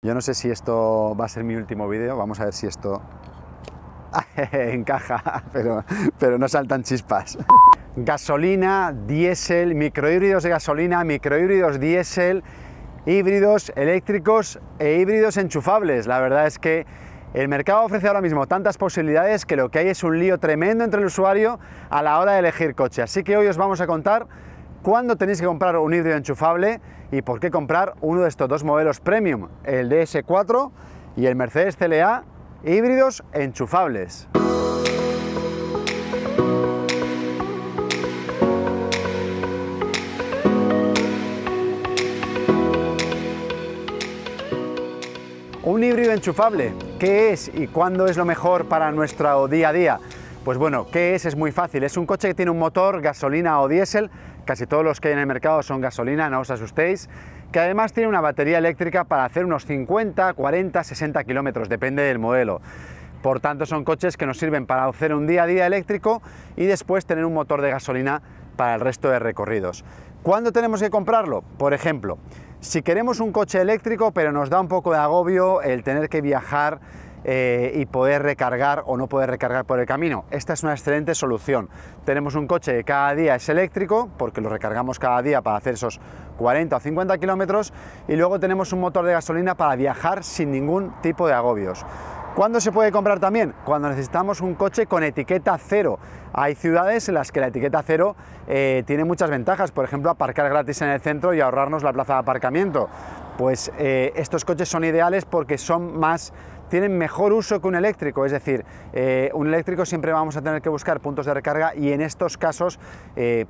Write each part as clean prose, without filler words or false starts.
Yo no sé si esto va a ser mi último vídeo, vamos a ver si esto encaja, pero no saltan chispas. Gasolina, diésel, microhíbridos de gasolina, microhíbridos diésel, híbridos eléctricos e híbridos enchufables. La verdad es que el mercado ofrece ahora mismo tantas posibilidades que lo que hay es un lío tremendo entre el usuario a la hora de elegir coche. Así que hoy os vamos a contar cuándo tenéis que comprar un híbrido enchufable y por qué comprar uno de estos dos modelos premium, el DS4 y el Mercedes CLA, híbridos enchufables. Un híbrido enchufable, ¿qué es y cuándo es lo mejor para nuestro día a día? Pues bueno, ¿qué es? Es muy fácil, es un coche que tiene un motor gasolina o diésel, casi todos los que hay en el mercado son gasolina, no os asustéis, que además tiene una batería eléctrica para hacer unos 50, 40, 60 kilómetros, depende del modelo. Por tanto, son coches que nos sirven para hacer un día a día eléctrico y después tener un motor de gasolina para el resto de recorridos. ¿Cuándo tenemos que comprarlo? Por ejemplo, si queremos un coche eléctrico pero nos da un poco de agobio el tener que viajar y poder recargar o no poder recargar por el camino, esta es una excelente solución. Tenemos un coche que cada día es eléctrico porque lo recargamos cada día para hacer esos 40 o 50 kilómetros y luego tenemos un motor de gasolina para viajar sin ningún tipo de agobios. ¿Cuándo se puede comprar también? Cuando necesitamos un coche con etiqueta cero. Hay ciudades en las que la etiqueta cero tiene muchas ventajas, por ejemplo, aparcar gratis en el centro y ahorrarnos la plaza de aparcamiento. Pues estos coches son ideales porque tienen mejor uso que un eléctrico, es decir, un eléctrico siempre vamos a tener que buscar puntos de recarga y en estos casos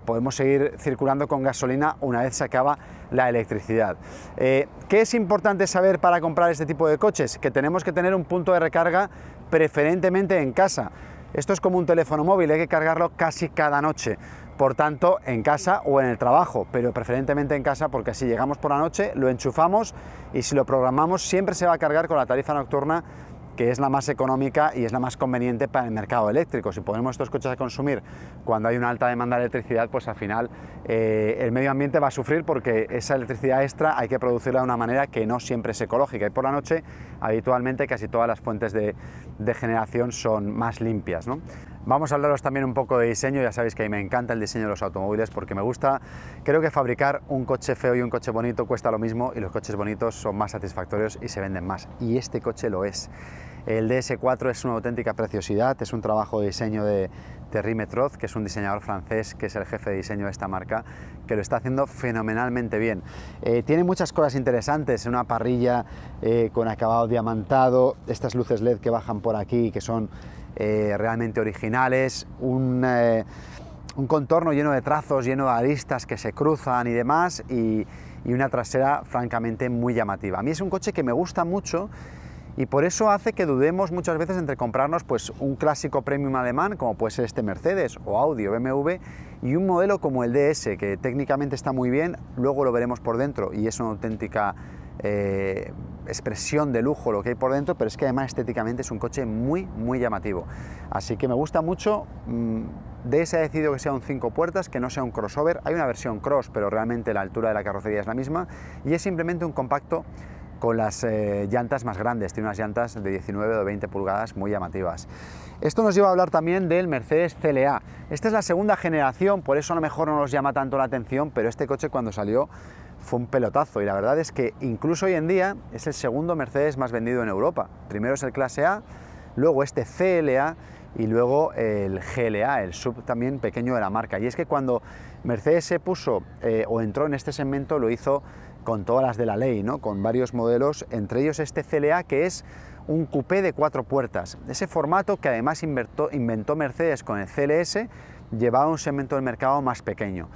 podemos seguir circulando con gasolina una vez se acaba la electricidad. ¿Qué es importante saber para comprar este tipo de coches? Que tenemos que tener un punto de recarga preferentemente en casa. Esto es como un teléfono móvil, hay que cargarlo casi cada noche. Por tanto, en casa o en el trabajo, pero preferentemente en casa porque así llegamos por la noche, lo enchufamos y si lo programamos siempre se va a cargar con la tarifa nocturna, que es la más económica y es la más conveniente para el mercado eléctrico. Si ponemos estos coches a consumir cuando hay una alta demanda de electricidad, pues al final el medio ambiente va a sufrir porque esa electricidad extra hay que producirla de una manera que no siempre es ecológica y por la noche habitualmente casi todas las fuentes de generación son más limpias, ¿no? Vamos a hablaros también un poco de diseño. Ya sabéis que a mí me encanta el diseño de los automóviles porque me gusta. Creo que fabricar un coche feo y un coche bonito cuesta lo mismo y los coches bonitos son más satisfactorios y se venden más. Y este coche lo es. El DS4 es una auténtica preciosidad, es un trabajo de diseño de Thierry Métraux, que es un diseñador francés, que es el jefe de diseño de esta marca, que lo está haciendo fenomenalmente bien. Tiene muchas cosas interesantes, una parrilla con acabado diamantado, estas luces LED que bajan por aquí, que son realmente originales, un contorno lleno de trazos, lleno de aristas que se cruzan y demás, y una trasera francamente muy llamativa. A mí es un coche que me gusta mucho y por eso hace que dudemos muchas veces entre comprarnos pues un clásico premium alemán como puede ser este Mercedes o Audi o BMW y un modelo como el DS que técnicamente está muy bien, luego lo veremos por dentro y es una auténtica expresión de lujo lo que hay por dentro, pero es que además estéticamente es un coche muy llamativo. Así que me gusta mucho. DS ha decidido que sea un 5 puertas, que no sea un crossover. Hay una versión cross, pero realmente la altura de la carrocería es la misma y es simplemente un compacto con las llantas más grandes, tiene unas llantas de 19 o 20 pulgadas muy llamativas. Esto nos lleva a hablar también del Mercedes CLA. Esta es la segunda generación, por eso a lo mejor no nos llama tanto la atención, pero este coche cuando salió fue un pelotazo y la verdad es que incluso hoy en día es el segundo Mercedes más vendido en Europa. Primero es el Clase A, luego este CLA y luego el GLA, el sub también pequeño de la marca. Y es que cuando Mercedes se puso o entró en este segmento lo hizo con todas las de la ley, ¿no? Con varios modelos, entre ellos este CLA que es un coupé de 4 puertas. Ese formato que además inventó Mercedes con el CLS, llevaba un segmento del mercado más pequeño.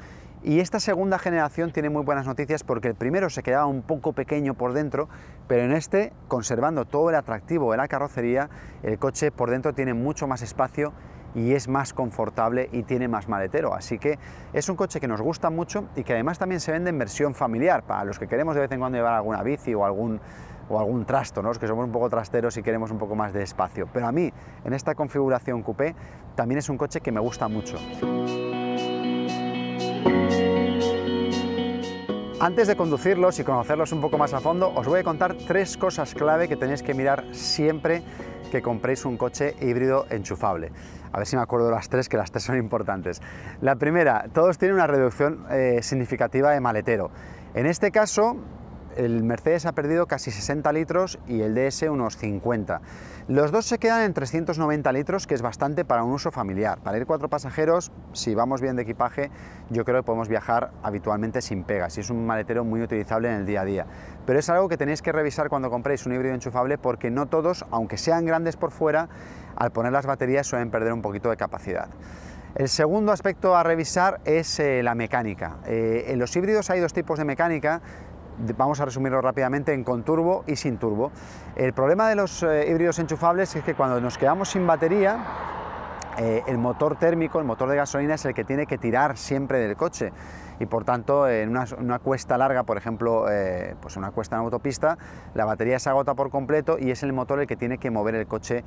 Y esta segunda generación tiene muy buenas noticias porque el primero se quedaba un poco pequeño por dentro, pero en este, conservando todo el atractivo de la carrocería, el coche por dentro tiene mucho más espacio y es más confortable y tiene más maletero. Así que es un coche que nos gusta mucho y que además también se vende en versión familiar, para los que queremos de vez en cuando llevar alguna bici o algún trasto, ¿no? Los que somos un poco trasteros y queremos un poco más de espacio. Pero a mí, en esta configuración coupé, también es un coche que me gusta mucho. Antes de conducirlos y conocerlos un poco más a fondo, os voy a contar 3 cosas clave que tenéis que mirar siempre que compréis un coche híbrido enchufable. A ver si me acuerdo de las 3, que las 3 son importantes. La primera, todos tienen una reducción significativa de maletero. En este caso, el Mercedes ha perdido casi 60 litros y el DS unos 50. Los dos se quedan en 390 litros, que es bastante para un uso familiar. Para ir 4 pasajeros, si vamos bien de equipaje, yo creo que podemos viajar habitualmente sin pegas y es un maletero muy utilizable en el día a día. Pero es algo que tenéis que revisar cuando compréis un híbrido enchufable, porque no todos, aunque sean grandes por fuera, al poner las baterías suelen perder un poquito de capacidad. El segundo aspecto a revisar es la mecánica. En los híbridos hay 2 tipos de mecánica. Vamos a resumirlo rápidamente en con turbo y sin turbo. El problema de los híbridos enchufables es que cuando nos quedamos sin batería, el motor térmico, el motor de gasolina, es el que tiene que tirar siempre del coche y por tanto en una cuesta larga, por ejemplo, pues una cuesta en autopista, la batería se agota por completo y es el motor el que tiene que mover el coche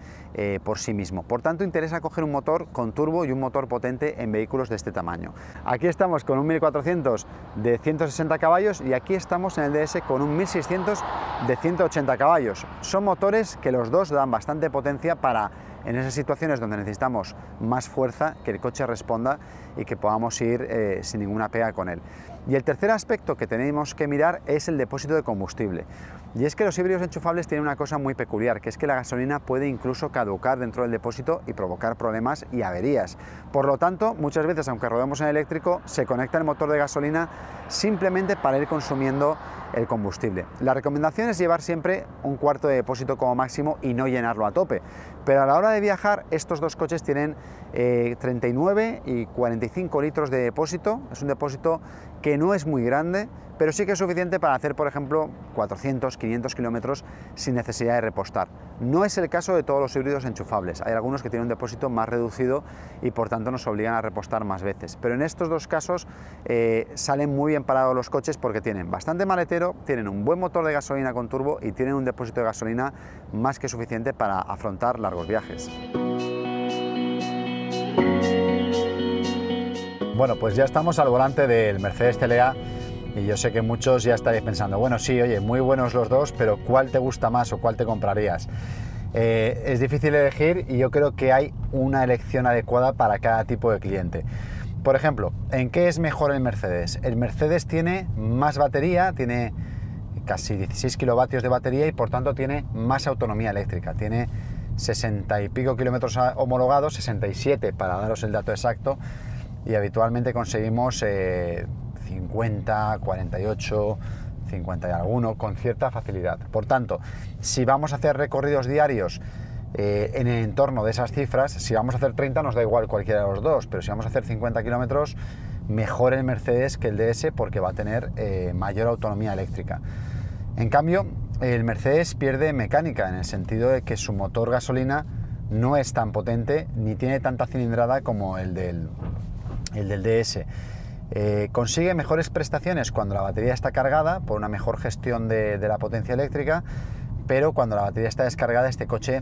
por sí mismo. Por tanto, interesa coger un motor con turbo y un motor potente en vehículos de este tamaño. Aquí estamos con un 1400 de 160 caballos y aquí estamos en el DS con un 1600 de 180 caballos. Son motores que los dos dan bastante potencia para, en esas situaciones donde necesitamos más fuerza, que el coche responda y que podamos ir sin ninguna pega con él. Y el tercer aspecto que tenemos que mirar es el depósito de combustible. Y es que los híbridos enchufables tienen una cosa muy peculiar, que es que la gasolina puede incluso caducar dentro del depósito y provocar problemas y averías. Por lo tanto, muchas veces, aunque rodemos en eléctrico, se conecta el motor de gasolina simplemente para ir consumiendo el combustible. La recomendación es llevar siempre un cuarto de depósito como máximo y no llenarlo a tope. Pero a la hora de viajar, estos dos coches tienen 39 y 45 litros de depósito. Es un depósito que no es muy grande, pero sí que es suficiente para hacer, por ejemplo, 400, 500 kilómetros sin necesidad de repostar. No es el caso de todos los híbridos enchufables. Hay algunos que tienen un depósito más reducido y por tanto nos obligan a repostar más veces. Pero en estos dos casos salen muy bien parados los coches porque tienen bastante maletero, tienen un buen motor de gasolina con turbo y tienen un depósito de gasolina más que suficiente para afrontar largos viajes. Bueno, pues ya estamos al volante del Mercedes CLA y yo sé que muchos ya estaréis pensando, bueno, sí, oye, muy buenos los dos, pero ¿cuál te gusta más o cuál te comprarías? Es difícil elegir y yo creo que hay una elección adecuada para cada tipo de cliente. Por ejemplo, ¿en qué es mejor el Mercedes? El Mercedes tiene más batería, tiene casi 16 kilovatios de batería y por tanto tiene más autonomía eléctrica, tiene 60 y pico kilómetros homologados, 67 para daros el dato exacto, y habitualmente conseguimos 50, 48, 50 y alguno con cierta facilidad. Por tanto, si vamos a hacer recorridos diarios en el entorno de esas cifras, si vamos a hacer 30 nos da igual cualquiera de los dos, pero si vamos a hacer 50 kilómetros, mejor el Mercedes que el DS porque va a tener mayor autonomía eléctrica. En cambio, el Mercedes pierde mecánica en el sentido de que su motor gasolina no es tan potente ni tiene tanta cilindrada como el del DS. Consigue mejores prestaciones cuando la batería está cargada por una mejor gestión de la potencia eléctrica, pero cuando la batería está descargada este coche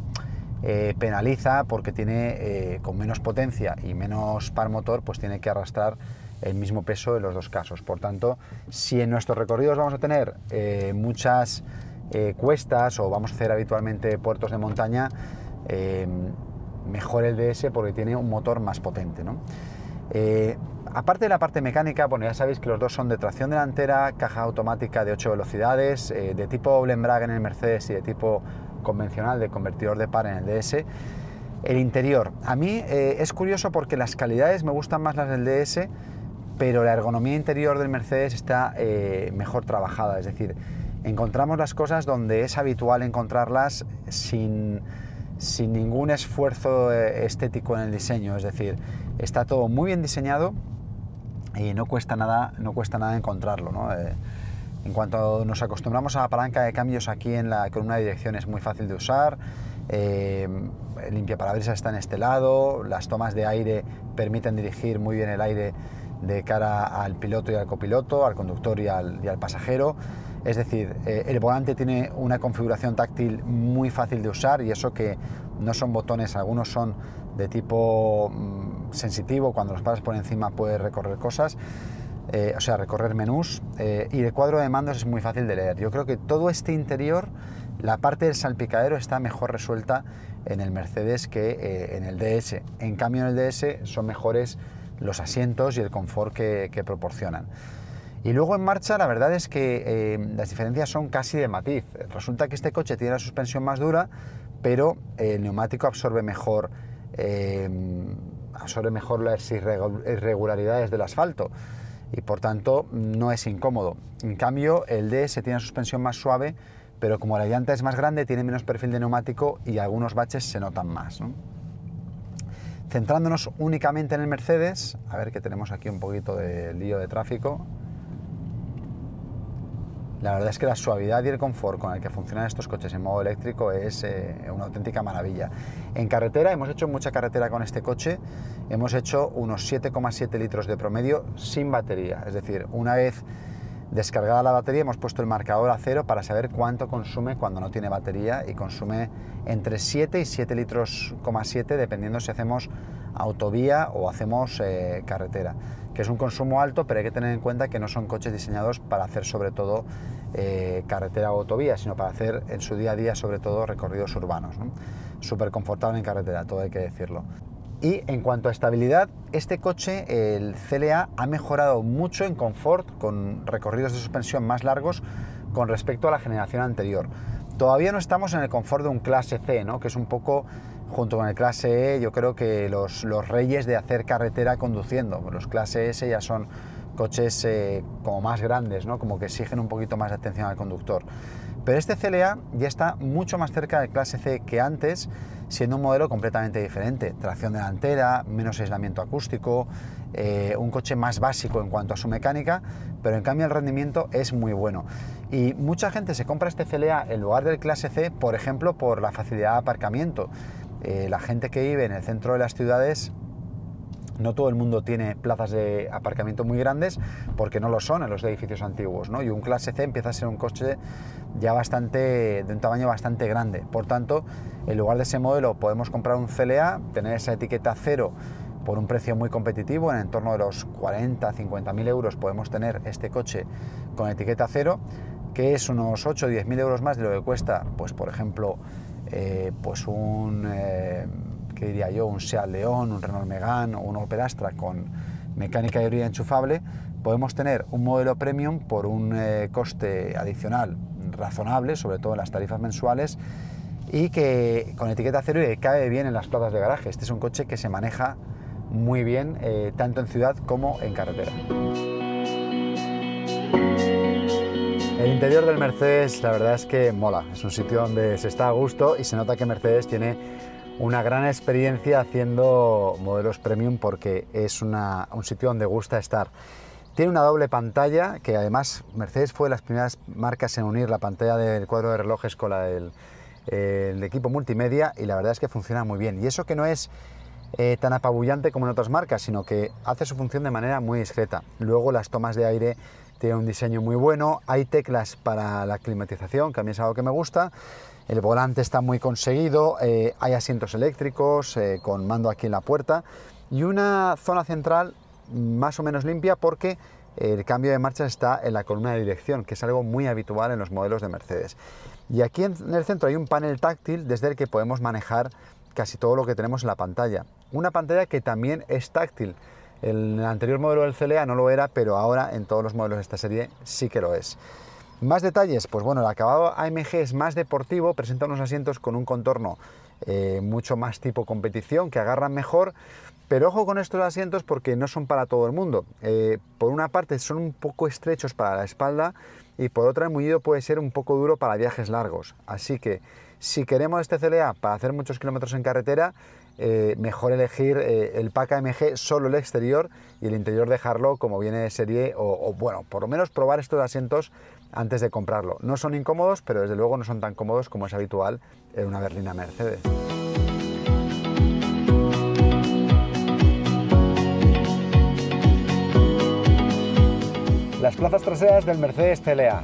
penaliza porque tiene con menos potencia y menos par motor, pues tiene que arrastrar el mismo peso en los dos casos. Por tanto, si en nuestros recorridos vamos a tener muchas cuestas o vamos a hacer habitualmente puertos de montaña, mejor el DS porque tiene un motor más potente, ¿no? Aparte de la parte mecánica, bueno, ya sabéis que los dos son de tracción delantera, caja automática de 8 velocidades, de tipo doble embrague en el Mercedes y de tipo convencional de convertidor de par en el DS. El interior, a mí es curioso porque las calidades me gustan más las del DS, pero la ergonomía interior del Mercedes está mejor trabajada, es decir, encontramos las cosas donde es habitual encontrarlas sin ningún esfuerzo estético en el diseño, es decir, está todo muy bien diseñado y no cuesta nada encontrarlo, ¿no? En cuanto nos acostumbramos a la palanca de cambios aquí en la columna de dirección es muy fácil de usar, el limpiaparabrisas está en este lado, las tomas de aire permiten dirigir muy bien el aire de cara al piloto y al copiloto, al conductor y al pasajero. Es decir, el volante tiene una configuración táctil muy fácil de usar y eso que no son botones, algunos son de tipo sensitivo, cuando los pasas por encima puedes recorrer cosas. o sea, recorrer menús, y el cuadro de mandos es muy fácil de leer. Yo creo que todo este interior, la parte del salpicadero está mejor resuelta en el Mercedes que en el DS. En cambio, en el DS son mejores los asientos y el confort que proporcionan. Y luego en marcha la verdad es que las diferencias son casi de matiz. Resulta que este coche tiene la suspensión más dura, pero el neumático absorbe mejor las irregularidades del asfalto y por tanto no es incómodo. En cambio el DS tiene una suspensión más suave, pero como la llanta es más grande tiene menos perfil de neumático y algunos baches se notan más, ¿no? Centrándonos únicamente en el Mercedes, a ver que tenemos aquí un poquito de lío de tráfico. La verdad es que la suavidad y el confort con el que funcionan estos coches en modo eléctrico es una auténtica maravilla. En carretera hemos hecho mucha carretera con este coche, hemos hecho unos 7,7 litros de promedio sin batería, es decir, una vez descargada la batería hemos puesto el marcador a 0 para saber cuánto consume cuando no tiene batería, y consume entre 7 y 7 litros, dependiendo si hacemos autovía o hacemos carretera, que es un consumo alto, pero hay que tener en cuenta que no son coches diseñados para hacer sobre todo carretera o autovía, sino para hacer en su día a día sobre todo recorridos urbanos, ¿no? Súper confortable en carretera, todo hay que decirlo. Y en cuanto a estabilidad, este coche, el CLA, ha mejorado mucho en confort con recorridos de suspensión más largos con respecto a la generación anterior. Todavía no estamos en el confort de un clase C, ¿no? Que es un poco, junto con el clase E, yo creo que los reyes de hacer carretera conduciendo. Los clase S ya son coches como más grandes, ¿no? Como que exigen un poquito más de atención al conductor. Pero este CLA ya está mucho más cerca del clase C que antes, siendo un modelo completamente diferente. Tracción delantera, menos aislamiento acústico, un coche más básico en cuanto a su mecánica, pero en cambio el rendimiento es muy bueno. Y mucha gente se compra este CLA en lugar del clase C, por ejemplo, por la facilidad de aparcamiento. La gente que vive en el centro de las ciudades, no todo el mundo tiene plazas de aparcamiento muy grandes, porque no lo son en los edificios antiguos, ¿no? Y un clase C empieza a ser un coche ya de un tamaño bastante grande. Por tanto, en lugar de ese modelo podemos comprar un CLA, tener esa etiqueta 0 por un precio muy competitivo, en torno de los 40-50.000 euros podemos tener este coche con etiqueta 0, que es unos 8 o 10.000 euros más de lo que cuesta, pues por ejemplo, pues ¿qué diría yo? Un Seat León, un Renault Megane o un Opel Astra con mecánica híbrida enchufable. Podemos tener un modelo premium por un coste adicional razonable, sobre todo en las tarifas mensuales, y que con etiqueta 0 y que cabe bien en las plazas de garaje. Este es un coche que se maneja muy bien, tanto en ciudad como en carretera. El interior del Mercedes, la verdad es que mola, es un sitio donde se está a gusto y se nota que Mercedes tiene una gran experiencia haciendo modelos premium, porque es un sitio donde gusta estar. Tiene una doble pantalla, que además Mercedes fue de las primeras marcas en unir la pantalla del cuadro de relojes con la del equipo multimedia, y la verdad es que funciona muy bien. Y eso que no es tan apabullante como en otras marcas, sino que hace su función de manera muy discreta. Luego las tomas de aire tienen un diseño muy bueno, hay teclas para la climatización, que a mí es algo que me gusta. El volante está muy conseguido, hay asientos eléctricos con mando aquí en la puerta y una zona central más o menos limpia, porque el cambio de marchas está en la columna de dirección, que es algo muy habitual en los modelos de Mercedes. Y aquí en el centro hay un panel táctil desde el que podemos manejar casi todo lo que tenemos en la pantalla. Una pantalla que también es táctil. En el anterior modelo del CLA no lo era, pero ahora en todos los modelos de esta serie sí que lo es. Más detalles, pues bueno, el acabado AMG es más deportivo, presenta unos asientos con un contorno mucho más tipo competición, que agarran mejor, pero ojo con estos asientos porque no son para todo el mundo. Por una parte son un poco estrechos para la espalda, y por otra el mullido puede ser un poco duro para viajes largos, así que si queremos este CLA para hacer muchos kilómetros en carretera, mejor elegir el pack AMG, solo el exterior, y el interior dejarlo como viene de serie, o bueno, por lo menos probar estos asientos antes de comprarlo. No son incómodos, pero desde luego no son tan cómodos como es habitual en una berlina Mercedes. Las plazas traseras del Mercedes CLA.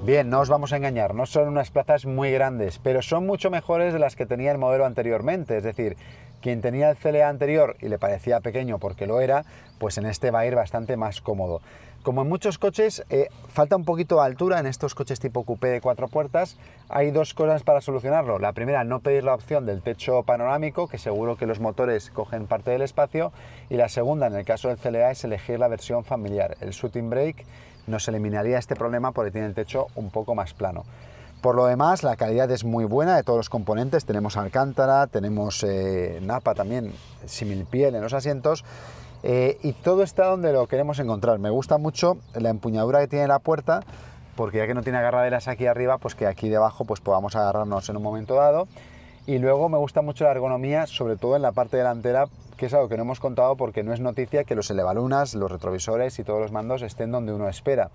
Bien, no os vamos a engañar, no son unas plazas muy grandes, pero son mucho mejores de las que tenía el modelo anteriormente. Es decir, quien tenía el CLA anterior y le parecía pequeño porque lo era, pues en este va a ir bastante más cómodo. Como en muchos coches, falta un poquito de altura en estos coches tipo coupé de 4 puertas. Hay dos cosas para solucionarlo. La primera, no pedir la opción del techo panorámico, que seguro que los motores cogen parte del espacio. Y la segunda, en el caso del CLA, es elegir la versión familiar. El shooting brake nos eliminaría este problema porque tiene el techo un poco más plano. Por lo demás, la calidad es muy buena de todos los componentes. Tenemos alcántara, tenemos napa también, similpiel en los asientos. Y todo está donde lo queremos encontrar. Me gusta mucho la empuñadura que tiene la puerta, porque ya que no tiene agarraderas aquí arriba, pues que aquí debajo pues podamos agarrarnos en un momento dado. Y luego me gusta mucho la ergonomía, sobre todo en la parte delantera, que es algo que no hemos contado porque no es noticia que los elevalunas, los retrovisores y todos los mandos estén donde uno espera.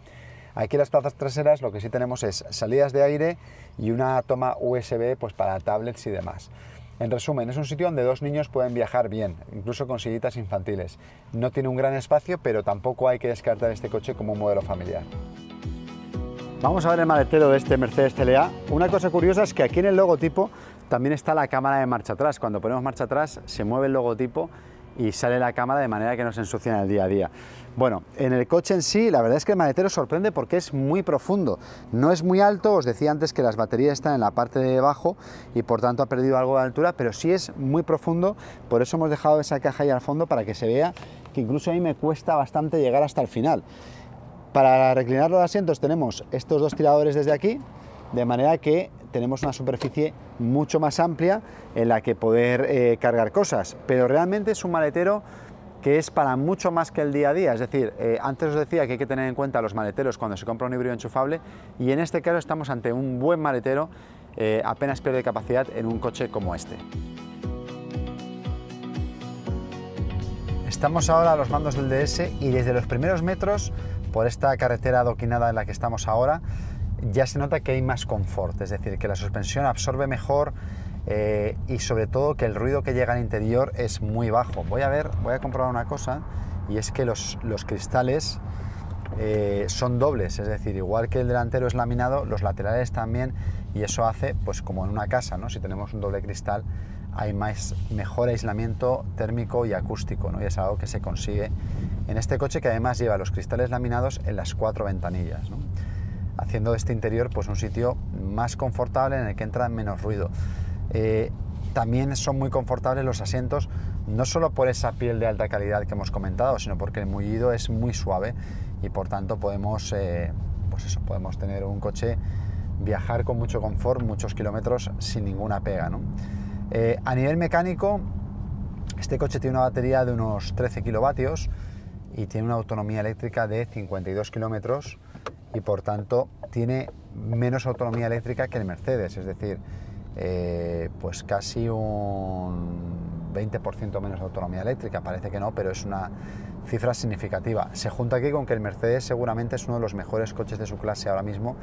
Aquí en las plazas traseras lo que sí tenemos es salidas de aire y una toma USB pues para tablets y demás. En resumen, es un sitio donde dos niños pueden viajar bien, incluso con sillitas infantiles. No tiene un gran espacio, pero tampoco hay que descartar este coche como un modelo familiar. Vamos a ver el maletero de este Mercedes CLA. Una cosa curiosa es que aquí en el logotipo también está la cámara de marcha atrás. Cuando ponemos marcha atrás se mueve el logotipo y sale la cámara de manera que no se ensucia en el día a día. Bueno, en el coche en sí, la verdad es que el maletero sorprende porque es muy profundo. No es muy alto, os decía antes que las baterías están en la parte de abajo y por tanto ha perdido algo de altura, pero sí es muy profundo, por eso hemos dejado esa caja ahí al fondo para que se vea que incluso a mí me cuesta bastante llegar hasta el final. Para reclinar los asientos tenemos estos dos tiradores desde aquí, de manera que tenemos una superficie mucho más amplia en la que poder cargar cosas, pero realmente es un maletero que es para mucho más que el día a día. Es decir, antes os decía que hay que tener en cuenta los maleteros cuando se compra un híbrido enchufable, y en este caso estamos ante un buen maletero, apenas pierde capacidad en un coche como este. Estamos ahora a los mandos del DS y desde los primeros metros, por esta carretera adoquinada en la que estamos ahora, ya se nota que hay más confort, es decir, que la suspensión absorbe mejor y sobre todo que el ruido que llega al interior es muy bajo. Voy a comprobar una cosa, y es que los cristales son dobles, es decir, igual que el delantero es laminado, los laterales también, y eso hace, pues como en una casa, ¿no? Si tenemos un doble cristal hay mejor aislamiento térmico y acústico, ¿no? Y es algo que se consigue en este coche, que además lleva los cristales laminados en las 4 ventanillas, ¿no? Haciendo de este interior pues un sitio más confortable en el que entra menos ruido. También son muy confortables los asientos, no solo por esa piel de alta calidad que hemos comentado, sino porque el mullido es muy suave y por tanto podemos tener un coche, viajar con mucho confort, muchos kilómetros sin ninguna pega, ¿no? A nivel mecánico, este coche tiene una batería de unos 13 kilovatios y tiene una autonomía eléctrica de 52 kilómetros, y por tanto tiene menos autonomía eléctrica que el Mercedes, es decir, pues casi un 20% menos de autonomía eléctrica. Parece que no, pero es una cifra significativa. Se junta aquí con que el Mercedes seguramente es uno de los mejores coches de su clase ahora mismo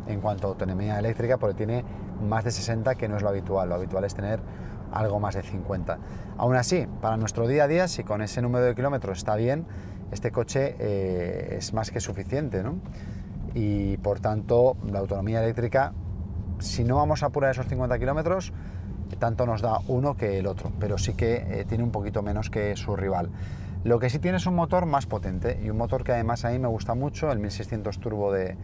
en cuanto a autonomía eléctrica, porque tiene más de 60, que no es lo habitual es tener algo más de 50. Aún así, para nuestro día a día, si con ese número de kilómetros está bien, este coche es más que suficiente, ¿no? Y por tanto la autonomía eléctrica, si no vamos a apurar esos 50 kilómetros, tanto nos da uno que el otro, pero sí que tiene un poquito menos que su rival. Lo que sí tiene es un motor más potente, y un motor que además a mí me gusta mucho, el 1600 turbo de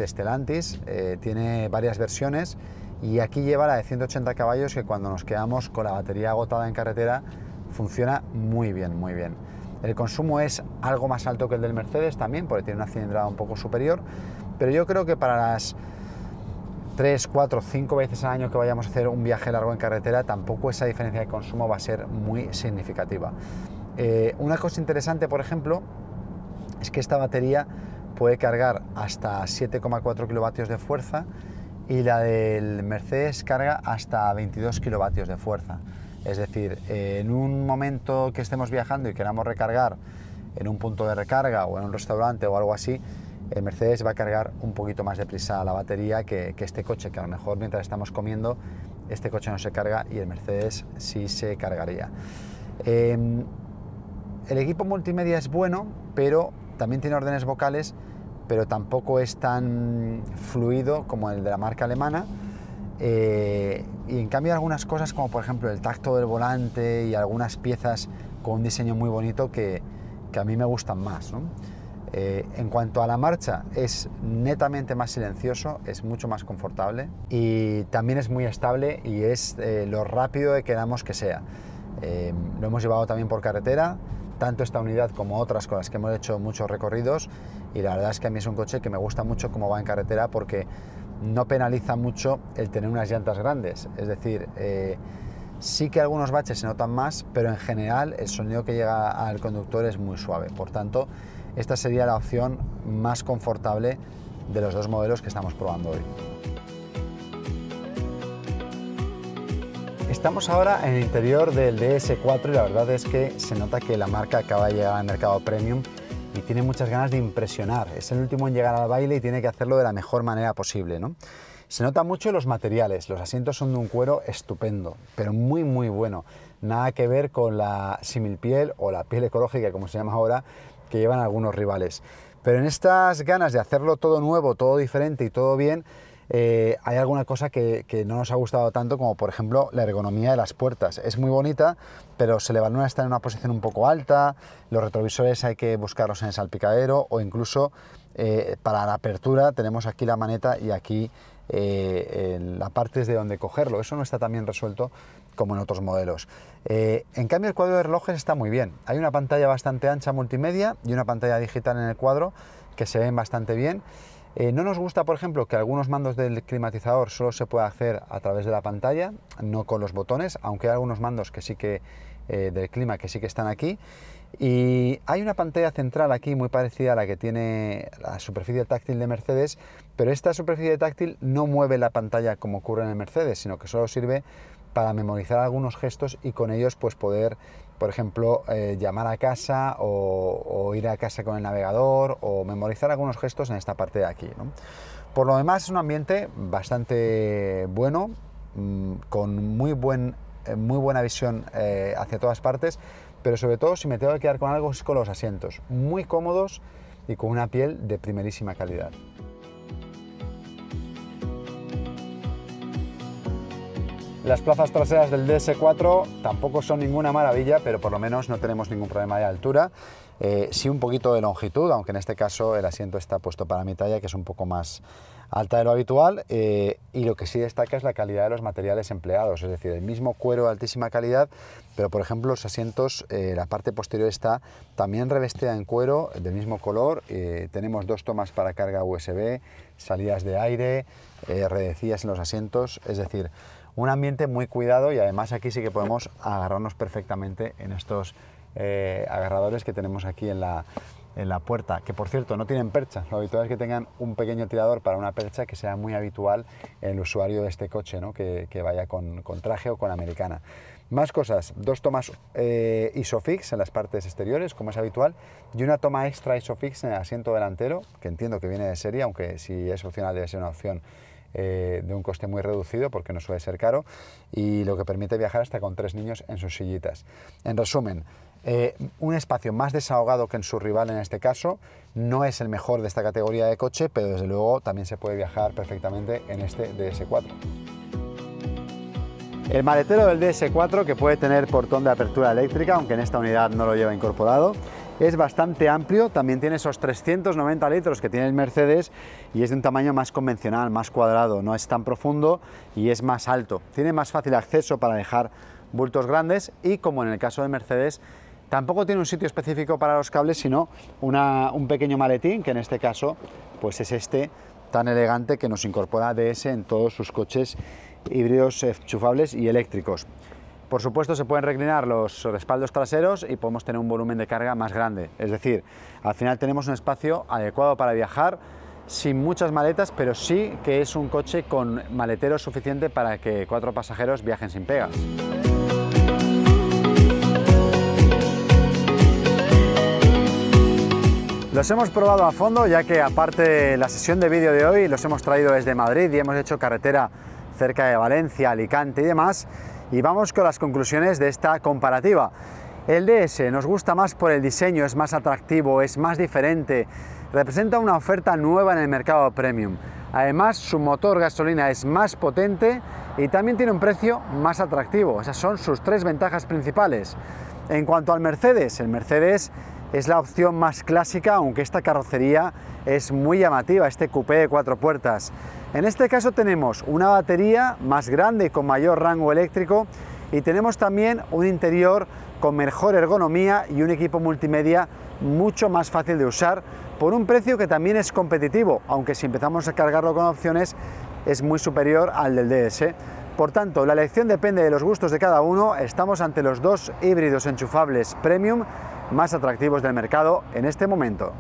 Stellantis. Tiene varias versiones y aquí lleva la de 180 caballos, que cuando nos quedamos con la batería agotada en carretera funciona muy bien, muy bien. El consumo es algo más alto que el del Mercedes también, porque tiene una cilindrada un poco superior, pero yo creo que para las 3, 4, 5 veces al año que vayamos a hacer un viaje largo en carretera, tampoco esa diferencia de consumo va a ser muy significativa. Una cosa interesante, por ejemplo, es que esta batería puede cargar hasta 7,4 kilovatios de fuerza, y la del Mercedes carga hasta 22 kilovatios de fuerza. Es decir, en un momento que estemos viajando y queramos recargar en un punto de recarga o en un restaurante o algo así, el Mercedes va a cargar un poquito más deprisa la batería que este coche, que a lo mejor mientras estamos comiendo este coche no se carga y el Mercedes sí se cargaría. El equipo multimedia es bueno, pero también tiene órdenes vocales, pero tampoco es tan fluido como el de la marca alemana. Y en cambio algunas cosas, como por ejemplo el tacto del volante y algunas piezas con un diseño muy bonito que a mí me gustan más, ¿no? En cuanto a la marcha, es netamente más silencioso, es mucho más confortable y también es muy estable y es lo rápido que queramos que sea. Lo hemos llevado también por carretera, tanto esta unidad como otras con las que hemos hecho muchos recorridos, y la verdad es que a mí es un coche que me gusta mucho cómo va en carretera porque no penaliza mucho el tener unas llantas grandes, es decir, sí que algunos baches se notan más, pero en general el sonido que llega al conductor es muy suave. Por tanto, esta sería la opción más confortable de los dos modelos que estamos probando hoy. Estamos ahora en el interior del DS4 y la verdad es que se nota que la marca acaba de llegar al mercado premium y tiene muchas ganas de impresionar. Es el último en llegar al baile y tiene que hacerlo de la mejor manera posible, ¿no? Se nota mucho los materiales, los asientos son de un cuero estupendo, pero muy bueno. Nada que ver con la similpiel o la piel ecológica, como se llama ahora, que llevan algunos rivales. Pero en estas ganas de hacerlo todo nuevo, todo diferente y todo bien, hay alguna cosa que no nos ha gustado tanto, como por ejemplo la ergonomía de las puertas. Es muy bonita, pero se le van a estar en una posición un poco alta, los retrovisores hay que buscarlos en el salpicadero, o incluso para la apertura tenemos aquí la maneta y aquí la parte es de donde cogerlo. Eso no está tan bien resuelto como en otros modelos. En cambio el cuadro de relojes está muy bien. Hay una pantalla bastante ancha multimedia y una pantalla digital en el cuadro que se ven bastante bien. No nos gusta, por ejemplo, que algunos mandos del climatizador solo se pueda hacer a través de la pantalla, no con los botones, aunque hay algunos mandos que sí que del clima que sí que están aquí. Y hay una pantalla central aquí muy parecida a la que tiene la superficie táctil de Mercedes, pero esta superficie táctil no mueve la pantalla como ocurre en el Mercedes, sino que solo sirve para memorizar algunos gestos y con ellos pues poder, por ejemplo, llamar a casa o ir a casa con el navegador o memorizar algunos gestos en esta parte de aquí, ¿no? Por lo demás es un ambiente bastante bueno, con muy buena visión hacia todas partes, pero sobre todo si me tengo que quedar con algo es con los asientos, muy cómodos y con una piel de primerísima calidad. Las plazas traseras del DS4 tampoco son ninguna maravilla, pero por lo menos no tenemos ningún problema de altura. Sí un poquito de longitud, aunque en este caso el asiento está puesto para mi talla, que es un poco más alta de lo habitual, y lo que sí destaca es la calidad de los materiales empleados, es decir, el mismo cuero de altísima calidad, pero por ejemplo los asientos, la parte posterior está también revestida en cuero del mismo color, tenemos dos tomas para carga USB, salidas de aire, redecillas en los asientos, es decir, un ambiente muy cuidado, y además aquí sí que podemos agarrarnos perfectamente en estos agarradores que tenemos aquí en la puerta, que por cierto no tienen percha. Lo habitual es que tengan un pequeño tirador para una percha, que sea muy habitual en el usuario de este coche, ¿no? que vaya con traje o con americana. Más cosas, dos tomas ISOFIX en las partes exteriores, como es habitual, y una toma extra ISOFIX en el asiento delantero, que entiendo que viene de serie, aunque si es opcional debe ser una opción de un coste muy reducido porque no suele ser caro, y lo que permite viajar hasta con 3 niños en sus sillitas. En resumen, un espacio más desahogado que en su rival en este caso, no es el mejor de esta categoría de coche, pero desde luego también se puede viajar perfectamente en este DS4. El maletero del DS4, que puede tener portón de apertura eléctrica, aunque en esta unidad no lo lleva incorporado, es bastante amplio, también tiene esos 390 litros que tiene el Mercedes y es de un tamaño más convencional, más cuadrado, no es tan profundo y es más alto. Tiene más fácil acceso para dejar bultos grandes y, como en el caso de Mercedes, tampoco tiene un sitio específico para los cables, sino un pequeño maletín, que en este caso pues es este tan elegante que nos incorpora DS en todos sus coches híbridos enchufables y eléctricos. Por supuesto se pueden reclinar los respaldos traseros y podemos tener un volumen de carga más grande, es decir, al final tenemos un espacio adecuado para viajar sin muchas maletas, pero sí que es un coche con maletero suficiente para que 4 pasajeros viajen sin pegas. Los hemos probado a fondo, ya que aparte de la sesión de vídeo de hoy los hemos traído desde Madrid y hemos hecho carretera cerca de Valencia, Alicante y demás. Y vamos con las conclusiones de esta comparativa. El DS nos gusta más por el diseño, es más atractivo, es más diferente, representa una oferta nueva en el mercado premium. Además, su motor gasolina es más potente y también tiene un precio más atractivo. Esas son sus 3 ventajas principales. En cuanto al Mercedes, el Mercedes es la opción más clásica, aunque esta carrocería es muy llamativa, este coupé de 4 puertas. En este caso tenemos una batería más grande y con mayor rango eléctrico, y tenemos también un interior con mejor ergonomía y un equipo multimedia mucho más fácil de usar por un precio que también es competitivo, aunque si empezamos a cargarlo con opciones es muy superior al del DS. Por tanto, la elección depende de los gustos de cada uno. Estamos ante los dos híbridos enchufables premium más atractivos del mercado en este momento.